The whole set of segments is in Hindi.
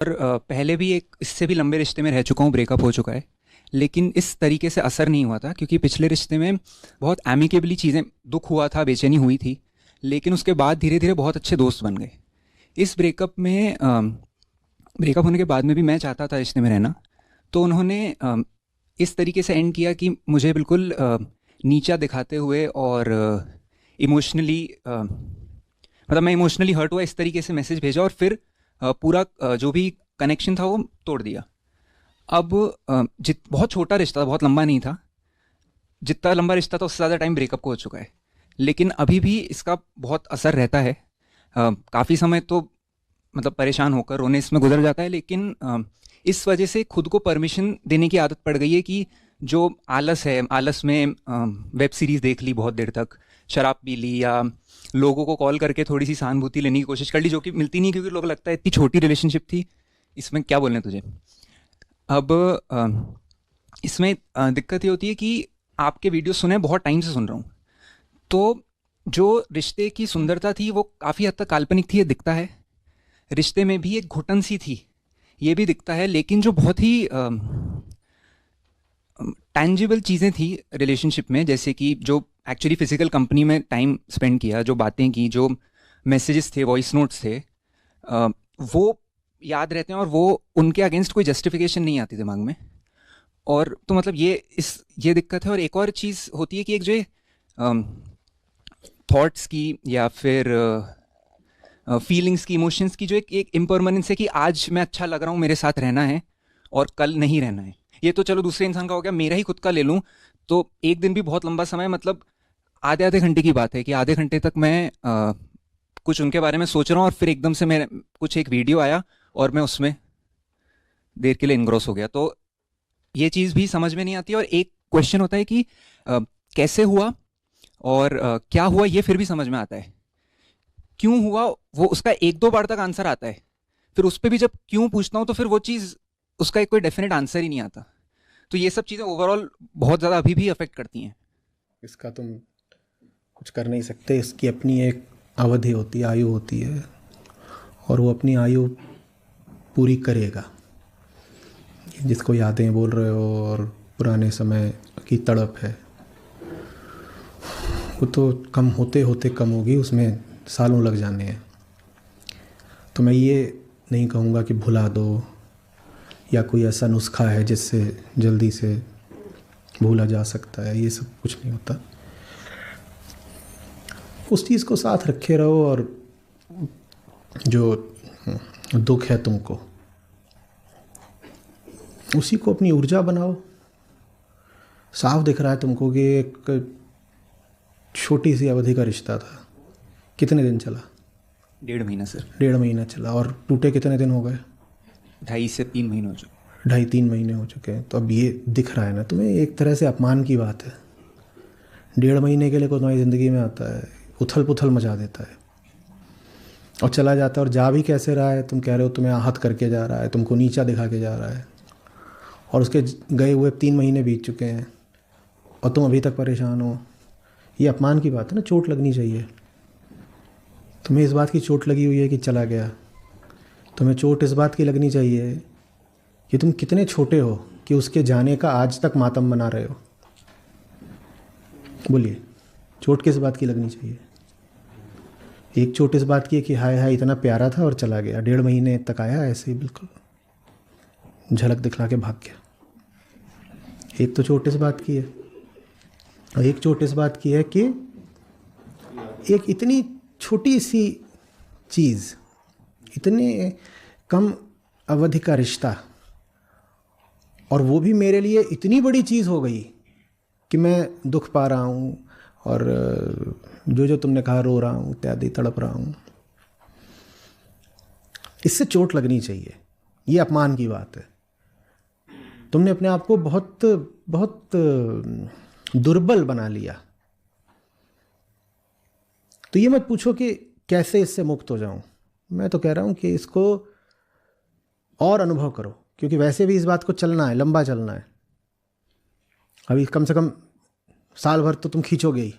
और पहले भी एक इससे भी लंबे रिश्ते में रह चुका हूँ, ब्रेकअप हो चुका है। लेकिन इस तरीके से असर नहीं हुआ था क्योंकि पिछले रिश्ते में बहुत एमिकेबली चीज़ें, दुख हुआ था, बेचैनी हुई थी, लेकिन उसके बाद धीरे धीरे बहुत अच्छे दोस्त बन गए। इस ब्रेकअप होने के बाद में भी मैं चाहता था रिश्ते में रहना, तो उन्होंने इस तरीके से एंड किया कि मुझे बिल्कुल नीचा दिखाते हुए और इमोशनली मतलब मैं इमोशनली हर्ट हुआ इस तरीके से मैसेज भेजा, और फिर पूरा जो भी कनेक्शन था वो तोड़ दिया। अब जित बहुत छोटा रिश्ता था, बहुत लंबा नहीं था। जितना लंबा रिश्ता था उससे ज़्यादा टाइम ब्रेकअप को हो चुका है, लेकिन अभी भी इसका बहुत असर रहता है। काफ़ी समय तो मतलब परेशान होकर रोने इसमें गुजर जाता है, लेकिन इस वजह से खुद को परमिशन देने की आदत पड़ गई है कि जो आलस है, आलस में वेब सीरीज़ देख ली बहुत देर तक, शराब पी ली, या लोगों को कॉल करके थोड़ी सी सहानुभूति लेने की कोशिश कर ली, जो कि मिलती नहीं, क्योंकि लोग लगता है इतनी छोटी रिलेशनशिप थी, इसमें क्या बोलने तुझे। अब इसमें दिक्कत ये होती है कि आपके वीडियो सुने, बहुत टाइम से सुन रहा हूँ, तो जो रिश्ते की सुंदरता थी वो काफ़ी हद तक काल्पनिक थी, ये दिखता है। रिश्ते में भी एक घुटन सी थी, ये भी दिखता है। लेकिन जो बहुत ही टैंजिबल चीज़ें थी रिलेशनशिप में, जैसे कि जो एक्चुअली फिजिकल कंपनी में टाइम स्पेंड किया, जो बातें की, जो मैसेजेस थे, वॉइस नोट्स थे, वो याद रहते हैं, और वो उनके अगेंस्ट कोई जस्टिफिकेशन नहीं आती दिमाग में। और तो मतलब ये दिक्कत है। और एक और चीज़ होती है कि एक जो थॉट्स की या फिर फीलिंग्स की, इमोशंस की जो एक इम्परमानेंस है कि आज मैं अच्छा लग रहा हूँ, मेरे साथ रहना है, और कल नहीं रहना है। ये तो चलो दूसरे इंसान का हो गया, मेरा ही खुद का ले लूँ तो एक दिन भी बहुत लंबा समय, मतलब आधे आधे घंटे की बात है कि आधे घंटे तक मैं कुछ उनके बारे में सोच रहा हूँ, और फिर एकदम से मेरे कुछ एक वीडियो आया और मैं उसमें देर के लिए इनग्रोस हो गया। तो ये चीज़ भी समझ में नहीं आती, और एक क्वेश्चन होता है कि कैसे हुआ और क्या हुआ, ये फिर भी समझ में आता है। क्यों हुआ, वो उसका एक दो बार तक आंसर आता है, फिर उस पर भी जब क्यों पूछता हूँ तो फिर वो चीज़, उसका एक कोई डेफिनेट आंसर ही नहीं आता। तो ये सब चीज़ें ओवरऑल बहुत ज़्यादा अभी भी अफेक्ट करती हैं। इसका तुम कुछ कर नहीं सकते, इसकी अपनी एक अवधि होती है, आयु होती है, और वो अपनी आयु पूरी करेगा। जिसको यादें बोल रहे हो और पुराने समय की तड़प है, वो तो कम होते होते कम होगी, उसमें सालों लग जाने हैं। तो मैं ये नहीं कहूँगा कि भुला दो, या कोई ऐसा नुस्खा है जिससे जल्दी से भूला जा सकता है, ये सब कुछ नहीं होता। उस चीज़ को साथ रखे रहो, और जो दुख है तुमको, उसी को अपनी ऊर्जा बनाओ। साफ दिख रहा है तुमको कि एक छोटी सी अवधि का रिश्ता था। कितने दिन चला? 1.5 महीना सर। 1.5 महीना चला, और टूटे कितने दिन हो गए? 2.5 से 3 महीने हो चुके। 2.5-3 महीने हो चुके हैं। तो अब ये दिख रहा है ना तुम्हें, एक तरह से अपमान की बात है। 1.5 महीने के लिए कोई तुम्हारी ज़िंदगी में आता है, उथल पुथल मचा देता है और चला जाता है। और जा भी कैसे रहा है? तुम कह रहे हो तुम्हें आहत करके जा रहा है, तुमको नीचा दिखा के जा रहा है, और उसके गए हुए 3 महीने बीत चुके हैं और तुम अभी तक परेशान हो। ये अपमान की बात है ना, चोट लगनी चाहिए। तुम्हें इस बात की चोट लगी हुई है कि चला गया। तुम्हें चोट इस बात की लगनी चाहिए कि तुम कितने छोटे हो कि उसके जाने का आज तक मातम मना रहे हो। बोलिए, चोट किस बात की लगनी चाहिए? एक चोट इस बात की है कि हाय हाय इतना प्यारा था और चला गया, 1.5 महीने तक आया ऐसे ही बिल्कुल झलक दिखला के भाग गया। एक तो चोट इस बात की है, और एक चोट इस बात की है कि एक इतनी छोटी सी चीज़, इतने कम अवधि का रिश्ता, और वो भी मेरे लिए इतनी बड़ी चीज़ हो गई कि मैं दुख पा रहा हूँ, और जो जो तुमने कहा, रो रहा हूँ, इत्यादि, तड़प रहा हूँ। इससे चोट लगनी चाहिए। ये अपमान की बात है। तुमने अपने आप को बहुत बहुत दुर्बल बना लिया। तो ये मत पूछो कि कैसे इससे मुक्त हो जाऊं। मैं तो कह रहा हूं कि इसको और अनुभव करो, क्योंकि वैसे भी इस बात को चलना है, लंबा चलना है। अभी कम से कम साल भर तो तुम खींचोगे ही।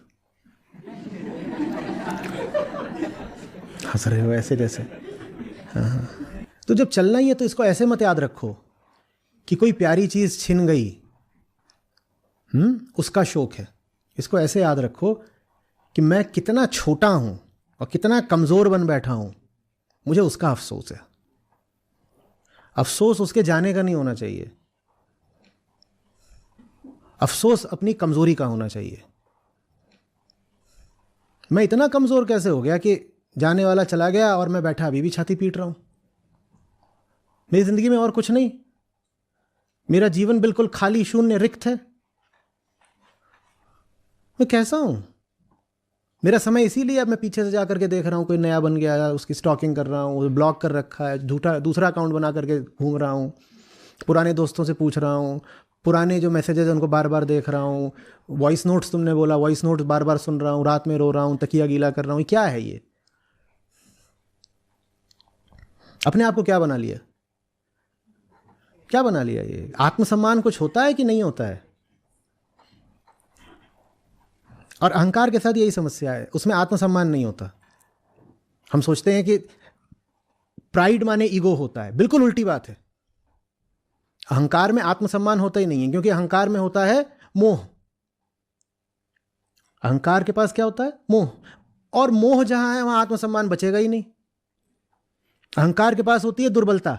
हंस रहे हो ऐसे जैसे। हाँ हाँ। तो जब चलना ही है तो इसको ऐसे मत याद रखो कि कोई प्यारी चीज छिन गई, उसका शोक है। इसको ऐसे याद रखो कि मैं कितना छोटा हूं और कितना कमजोर बन बैठा हूं, मुझे उसका अफसोस है। अफसोस उसके जाने का नहीं होना चाहिए, अफसोस अपनी कमजोरी का होना चाहिए। मैं इतना कमजोर कैसे हो गया कि जाने वाला चला गया और मैं बैठा अभी भी छाती पीट रहा हूं। मेरी जिंदगी में और कुछ नहीं, मेरा जीवन बिल्कुल खाली, शून्य, रिक्त है। मैं कैसा हूं? मेरा समय इसीलिए अब मैं पीछे से जाकर के देख रहा हूं, कोई नया बन गया है, उसकी स्टॉकिंग कर रहा हूं, ब्लॉक कर रखा है, दूसरा अकाउंट बना करके घूम रहा हूं, पुराने दोस्तों से पूछ रहा हूं, पुराने जो मैसेजेस हैं उनको बार बार देख रहा हूँ, वॉइस नोट्स तुमने बोला, वॉइस नोट्स बार बार सुन रहा हूँ, रात में रो रहा हूँ, तकिया गीला कर रहा हूँ। क्या है ये? अपने आप को क्या बना लिया? क्या बना लिया ये? आत्मसम्मान कुछ होता है कि नहीं होता है? और अहंकार के साथ यही समस्या है, उसमें आत्मसम्मान नहीं होता। हम सोचते हैं कि प्राइड माने ईगो होता है, बिल्कुल उल्टी बात है। अहंकार में आत्मसम्मान होता ही नहीं है, क्योंकि अहंकार में होता है मोह। अहंकार के पास क्या होता है? मोह। और मोह जहां है वहां आत्मसम्मान बचेगा ही नहीं। अहंकार के पास होती है दुर्बलता।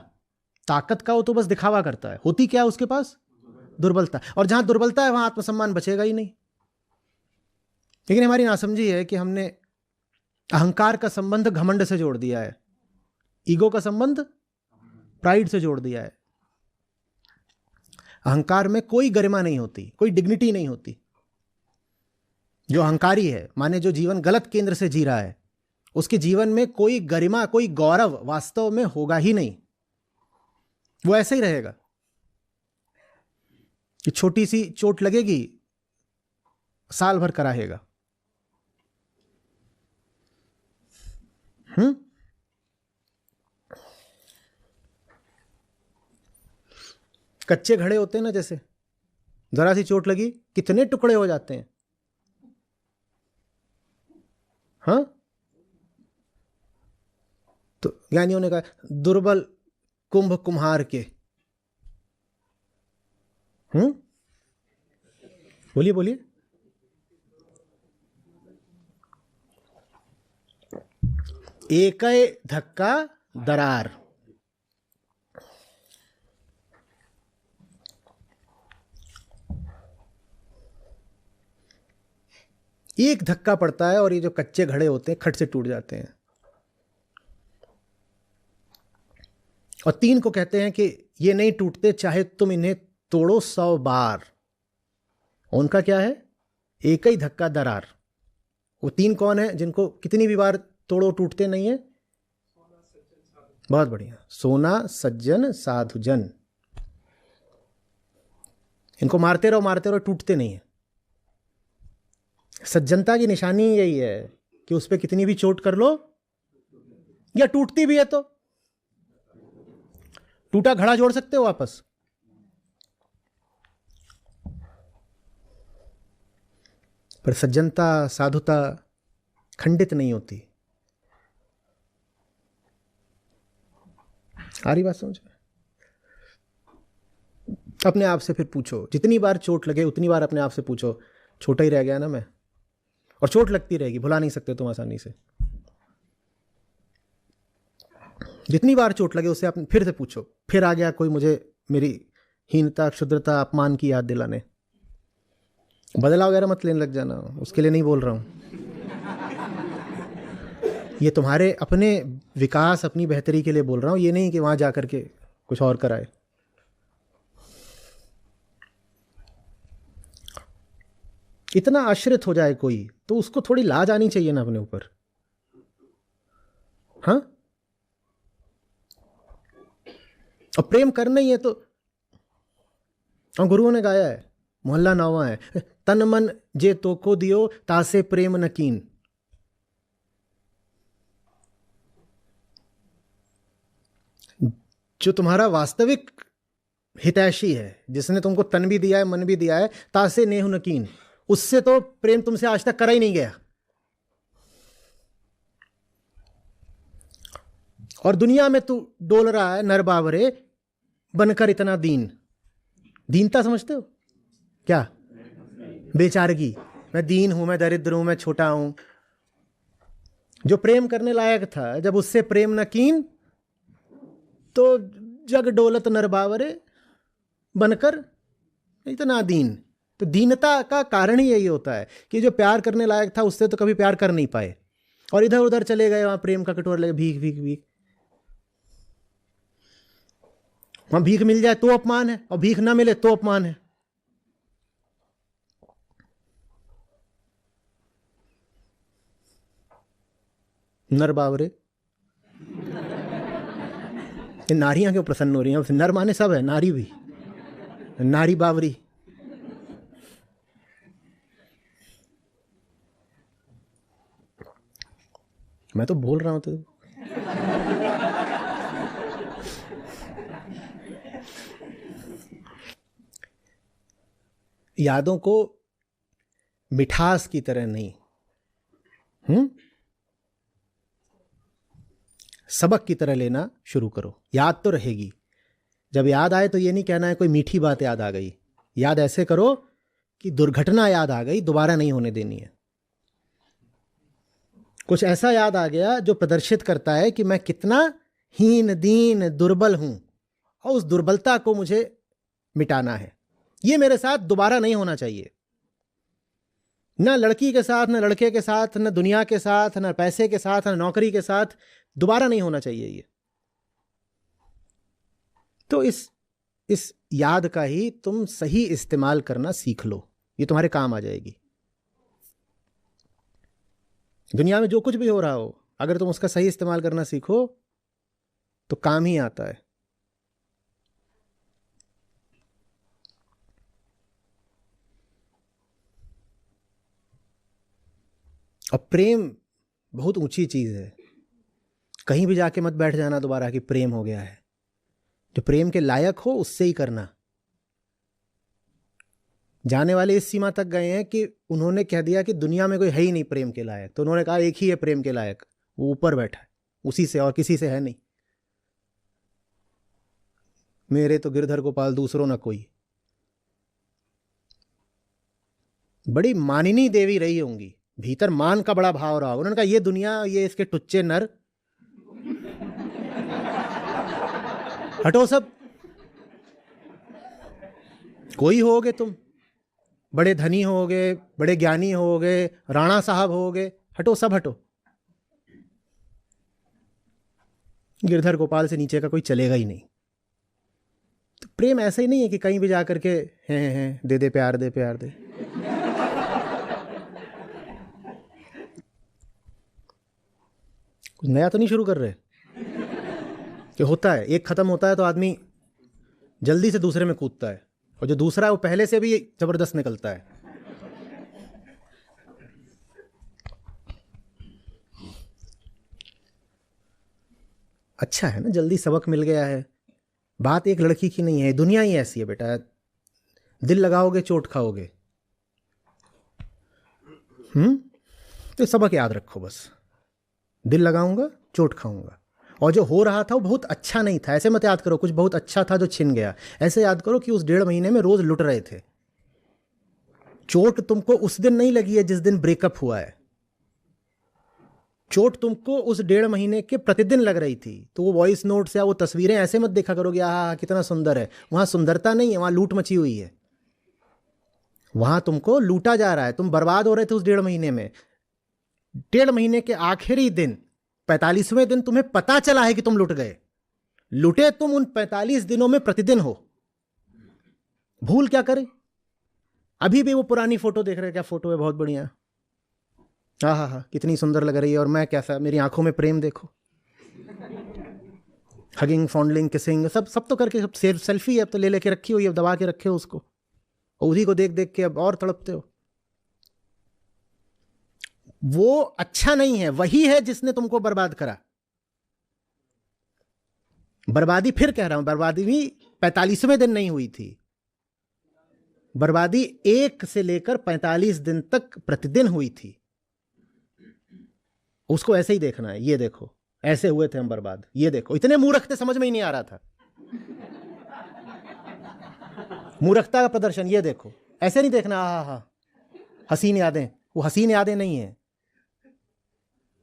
ताकत का वो तो बस दिखावा करता है, होती क्या है उसके पास? दुर्बलता। और जहां दुर्बलता है वहां आत्मसम्मान बचेगा ही नहीं। लेकिन हमारी नासमझी है कि हमने अहंकार का संबंध घमंड से जोड़ दिया है, ईगो का संबंध प्राइड से जोड़ दिया है। अहंकार में कोई गरिमा नहीं होती, कोई डिग्निटी नहीं होती। जो अहंकारी है, माने जो जीवन गलत केंद्र से जी रहा है, उसके जीवन में कोई गरिमा, कोई गौरव वास्तव में होगा ही नहीं। वो ऐसे ही रहेगा कि छोटी सी चोट लगेगी, साल भर कराहेगा। कच्चे घड़े होते हैं ना, जैसे जरा सी चोट लगी कितने टुकड़े हो जाते हैं। हाँ, तो ज्ञानियों ने कहा दुर्बल कुंभ कुम्हार के। बोलिए बोलिए। एक धक्का दरार। एक धक्का पड़ता है और ये जो कच्चे घड़े होते हैं खट से टूट जाते हैं। और 3 को कहते हैं कि ये नहीं टूटते चाहे तुम इन्हें तोड़ो 100 बार। उनका क्या है? एक ही धक्का दरार। वो 3 कौन है जिनको कितनी भी बार तोड़ो टूटते नहीं है? बहुत बढ़िया, सोना, सज्जन, साधुजन। इनको मारते रहो टूटते नहीं है। सज्जनता की निशानी यही है कि उस पर कितनी भी चोट कर लो, या टूटती भी है तो टूटा घड़ा जोड़ सकते हो वापस। पर सज्जनता, साधुता खंडित नहीं होती। आ रही बात समझ में? अपने आप से फिर पूछो, जितनी बार चोट लगे उतनी बार अपने आप से पूछो, छोटा ही रह गया ना मैं? और चोट लगती रहेगी, भुला नहीं सकते तुम आसानी से। जितनी बार चोट लगे उससे आप फिर से पूछो, फिर आ गया कोई मुझे मेरी हीनता, क्षुद्रता, अपमान की याद दिलाने। बदला वगैरह मत लेने लग जाना, उसके लिए नहीं बोल रहा हूं। ये तुम्हारे अपने विकास, अपनी बेहतरी के लिए बोल रहा हूं, ये नहीं कि वहां जाकर के कुछ और कराए। इतना आश्रित हो जाए कोई तो उसको थोड़ी लाज आनी चाहिए ना अपने ऊपर। हाँ, और प्रेम करना ही है तो, और गुरुओं ने गाया है, मोहल्ला नौवा है, तन मन जे तो को दियो तासे प्रेम नकीन। जो तुम्हारा वास्तविक हितैषी है, जिसने तुमको तन भी दिया है, मन भी दिया है, तासे नेहु नकीन, उससे तो प्रेम तुमसे आज तक करा ही नहीं गया। और दुनिया में तू डोल रहा है नर बावरे बनकर इतना दीन। दीनता समझते हो क्या? बेचारगी। मैं दीन हूं, मैं दरिद्र हूं, मैं छोटा हूं। जो प्रेम करने लायक था, जब उससे प्रेम न कीन तो जग डोलत नर बावरे बनकर इतना दीन। तो दीनता का कारण ही यही होता है कि जो प्यार करने लायक था उससे तो कभी प्यार कर नहीं पाए और इधर उधर चले गए, वहां प्रेम का कटोरा लेके भीख भीख भीख। वहां भीख मिल जाए तो अपमान है और भीख ना मिले तो अपमान है। नर बावरे। ये नारियां क्यों प्रसन्न हो रही हैं? नर माने सब है, नारी भी। नारी बावरी। मैं तो बोल रहा हूं तो यादों को मिठास की तरह नहीं, सबक की तरह लेना शुरू करो। याद तो रहेगी, जब याद आए तो ये नहीं कहना है कोई मीठी बात याद आ गई। याद ऐसे करो कि दुर्घटना याद आ गई, दोबारा नहीं होने देनी है। कुछ ऐसा याद आ गया जो प्रदर्शित करता है कि मैं कितना हीन दीन दुर्बल हूं और उस दुर्बलता को मुझे मिटाना है। ये मेरे साथ दोबारा नहीं होना चाहिए। ना लड़की के साथ, ना लड़के के साथ, ना दुनिया के साथ, ना पैसे के साथ, ना नौकरी के साथ, दोबारा नहीं होना चाहिए ये। तो इस याद का ही तुम सही इस्तेमाल करना सीख लो, ये तुम्हारे काम आ जाएगी। दुनिया में जो कुछ भी हो रहा हो, अगर तुम उसका सही इस्तेमाल करना सीखो तो काम ही आता है। और प्रेम बहुत ऊंची चीज है। कहीं भी जाके मत बैठ जाना दोबारा कि प्रेम हो गया है। जो प्रेम के लायक हो उससे ही करना। जाने वाले इस सीमा तक गए हैं कि उन्होंने कह दिया कि दुनिया में कोई है ही नहीं प्रेम के लायक, तो उन्होंने कहा एक ही है प्रेम के लायक, वो ऊपर बैठा है, उसी से और किसी से है नहीं। मेरे तो गिरधर गोपाल दूसरों ना कोई। बड़ी मानिनी देवी रही होंगी, भीतर मान का बड़ा भाव रहा होगा। उन्होंने कहा ये दुनिया, ये इसके टुच्चे नर, हटो सब। कोई होगे तुम, बड़े धनी होगे, बड़े ज्ञानी होगे, राणा साहब होगे, हटो सब हटो। गिरधर गोपाल से नीचे का कोई चलेगा ही नहीं। तो प्रेम ऐसा ही नहीं है कि कहीं भी जाकर के हैं दे दे प्यार, दे प्यार दे। कुछ नया तो नहीं शुरू कर रहे कि होता है एक खत्म होता है तो आदमी जल्दी से दूसरे में कूदता है, और जो दूसरा है वो पहले से भी जबरदस्त निकलता है। अच्छा है ना, जल्दी सबक मिल गया है। बात एक लड़की की नहीं है, दुनिया ही ऐसी है बेटा। दिल लगाओगे चोट खाओगे। तो सबक याद रखो बस, दिल लगाऊंगा चोट खाऊंगा। और जो हो रहा था वो बहुत अच्छा नहीं था, ऐसे मत याद करो कुछ बहुत अच्छा था जो छिन गया। ऐसे याद करो कि उस 1.5 महीने में रोज लुट रहे थे। चोट तुमको उस दिन नहीं लगी है जिस दिन ब्रेकअप हुआ है, चोट तुमको उस 1.5 महीने के प्रतिदिन लग रही थी। तो वो वॉइस नोट्स या वो तस्वीरें ऐसे मत देखा करोगे आहा कितना सुंदर है। वहां सुंदरता नहीं है, वहां लूट मची हुई है। वहां तुमको लूटा जा रहा है, तुम बर्बाद हो रहे थे उस 1.5 महीने में। 1.5 महीने के आखिरी दिन 45वें दिन तुम्हें पता चला है कि तुम लुट गए। लुटे तुम उन 45 दिनों में प्रतिदिन हो। भूल क्या करें? अभी भी वो पुरानी फोटो देख रहे हैं, क्या फोटो है, बहुत बढ़िया, हाँ कितनी सुंदर लग रही है, और मैं कैसा, मेरी आंखों में प्रेम देखो। हगिंग, फॉन्डलिंग, किसिंग, सब तो करके, सब सेल्फी है अब तो ले लेके रखी हुई है, दबा के रखे हो उसको, और उसी को देख देख के अब और तड़पते हो। वो अच्छा नहीं है, वही है जिसने तुमको बर्बाद करा। बर्बादी, फिर कह रहा हूं, बर्बादी भी 45वें दिन नहीं हुई थी। बर्बादी 1 से लेकर 45 दिन तक प्रतिदिन हुई थी। उसको ऐसे ही देखना है। ये देखो, ऐसे हुए थे हम बर्बाद। ये देखो, इतने मूर्ख थे, समझ में ही नहीं आ रहा था। मूर्खता का प्रदर्शन ये देखो। ऐसे नहीं देखना हा हा हसीन यादें, वो हसीन यादें नहीं है।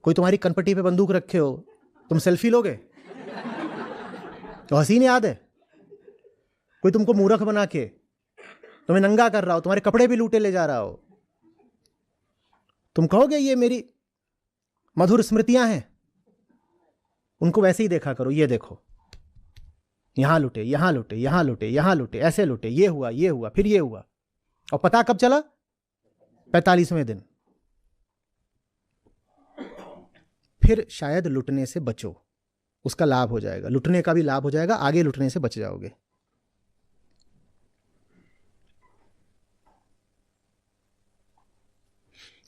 कोई तुम्हारी कनपट्टी पे बंदूक रखे हो, तुम सेल्फी लोगे तो हसीन याद है। कोई तुमको मूर्ख बना के तुम्हें नंगा कर रहा हो, तुम्हारे कपड़े भी लूटे ले जा रहा हो, तुम कहोगे ये मेरी मधुर स्मृतियां हैं? उनको वैसे ही देखा करो। ये देखो, यहां लुटे, यहां लुटे, यहां लुटे, यहां लुटे, ऐसे लुटे, ये हुआ, फिर ये हुआ। और पता कब चला? 45वें दिन। फिर शायद लुटने से बचो, उसका लाभ हो जाएगा, लुटने का भी लाभ हो जाएगा, आगे लुटने से बच जाओगे।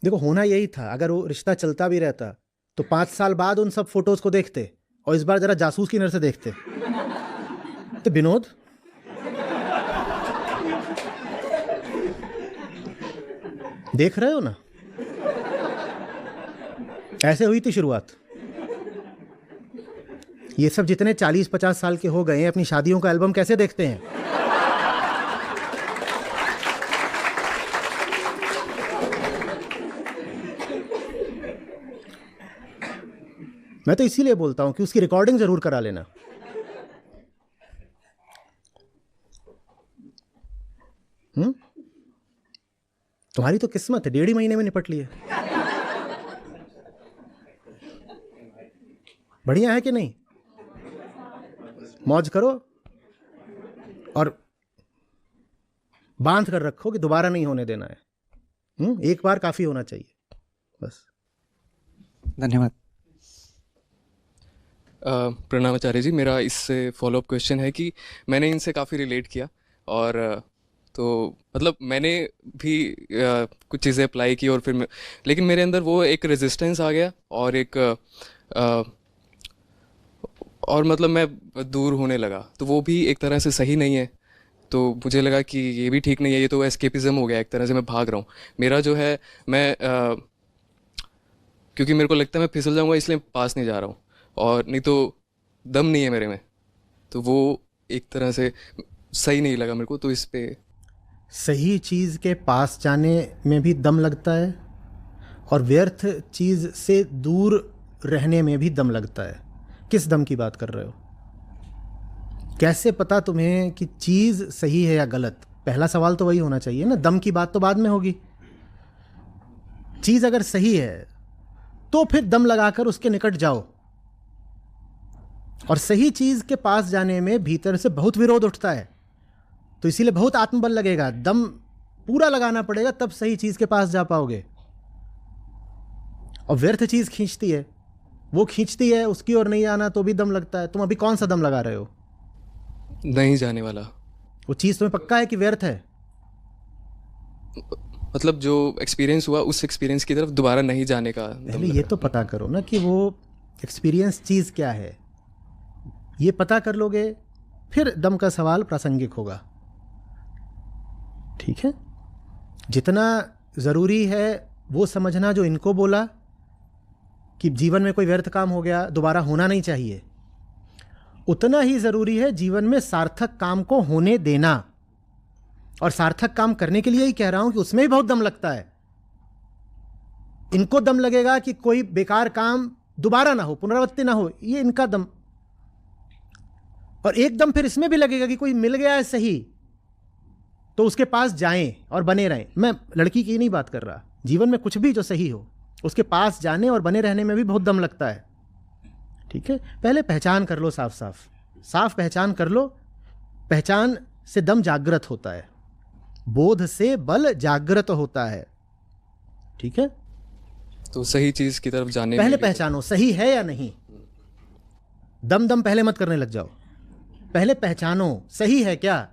देखो, होना यही था। अगर वो रिश्ता चलता भी रहता तो 5 साल बाद उन सब फोटोज को देखते और इस बार जरा जासूस की नजर से देखते। तो विनोद, देख रहे हो ना, ऐसे हुई थी शुरुआत। ये सब जितने 40-50 साल के हो गए हैं, अपनी शादियों का एल्बम कैसे देखते हैं? मैं तो इसीलिए बोलता हूं कि उसकी रिकॉर्डिंग जरूर करा लेना। तुम्हारी तो किस्मत है, 1.5 महीने में निपट लिए। बढ़िया है कि नहीं? मौज करो और बांध कर रखो कि दोबारा नहीं होने देना है। एक बार काफी होना चाहिए बस। धन्यवाद। प्रणाम आचार्य जी। मेरा इससे फॉलोअप क्वेश्चन है कि मैंने इनसे काफ़ी रिलेट किया और तो मतलब मैंने भी कुछ चीज़ें अप्लाई की और फिर लेकिन मेरे अंदर वो एक रेजिस्टेंस आ गया और एक और मतलब मैं दूर होने लगा। तो वो भी एक तरह से सही नहीं है। तो मुझे लगा कि ये भी ठीक नहीं है, ये तो एस्केपिज्म हो गया एक तरह से, मैं भाग रहा हूँ। मेरा जो है मैं क्योंकि मेरे को लगता है मैं फिसल जाऊँगा इसलिए पास नहीं जा रहा हूँ, और नहीं तो दम नहीं है मेरे में। तो वो एक तरह से सही नहीं लगा मेरे को। तो इस पे सही चीज़ के पास जाने में भी दम लगता है और व्यर्थ चीज़ से दूर रहने में भी दम लगता है। किस दम की बात कर रहे हो? कैसे पता तुम्हें कि चीज़ सही है या गलत? पहला सवाल तो वही होना चाहिए ना। दम की बात तो बाद में होगी। चीज़ अगर सही है तो फिर दम लगाकर उसके निकट जाओ। और सही चीज़ के पास जाने में भीतर से बहुत विरोध उठता है, तो इसीलिए बहुत आत्मबल लगेगा, दम पूरा लगाना पड़ेगा, तब सही चीज़ के पास जा पाओगे। और व्यर्थ चीज़ खींचती है, वो खींचती है, उसकी ओर नहीं आना तो भी दम लगता है। तुम अभी कौन सा दम लगा रहे हो? नहीं जाने वाला। वो चीज़ तुम्हें पक्का है कि व्यर्थ है? मतलब जो एक्सपीरियंस हुआ उस एक्सपीरियंस की तरफ दोबारा नहीं जाने का पहले ये तो पता करो ना कि वो एक्सपीरियंस चीज़ क्या है। ये पता कर लोगे फिर दम का सवाल प्रासंगिक होगा। ठीक है? जितना ज़रूरी है वो समझना जो इनको बोला कि जीवन में कोई व्यर्थ काम हो गया दोबारा होना नहीं चाहिए, उतना ही ज़रूरी है जीवन में सार्थक काम को होने देना। और सार्थक काम करने के लिए ही कह रहा हूं कि उसमें भी बहुत दम लगता है। इनको दम लगेगा कि कोई बेकार काम दोबारा ना हो, पुनरावृत्ति ना हो, ये इनका दम। और एक दम फिर इसमें भी लगेगा कि कोई मिल गया है सही तो उसके पास जाएं और बने रहें। मैं लड़की की नहीं बात कर रहा, जीवन में कुछ भी जो सही हो उसके पास जाने और बने रहने में भी बहुत दम लगता है। ठीक है? पहले पहचान कर लो, साफ साफ साफ पहचान कर लो। पहचान से दम जागृत होता है, बोध से बल जागृत होता है। ठीक है? तो सही चीज की तरफ जाने पहले में पहचानो सही है या नहीं। दम दम पहले मत करने लग जाओ, पहले पहचानो सही है क्या,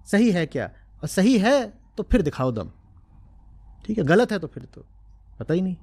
सही है क्या। और सही है तो फिर दिखाओ दम। ठीक है? गलत है तो फिर तो पता ही नहीं।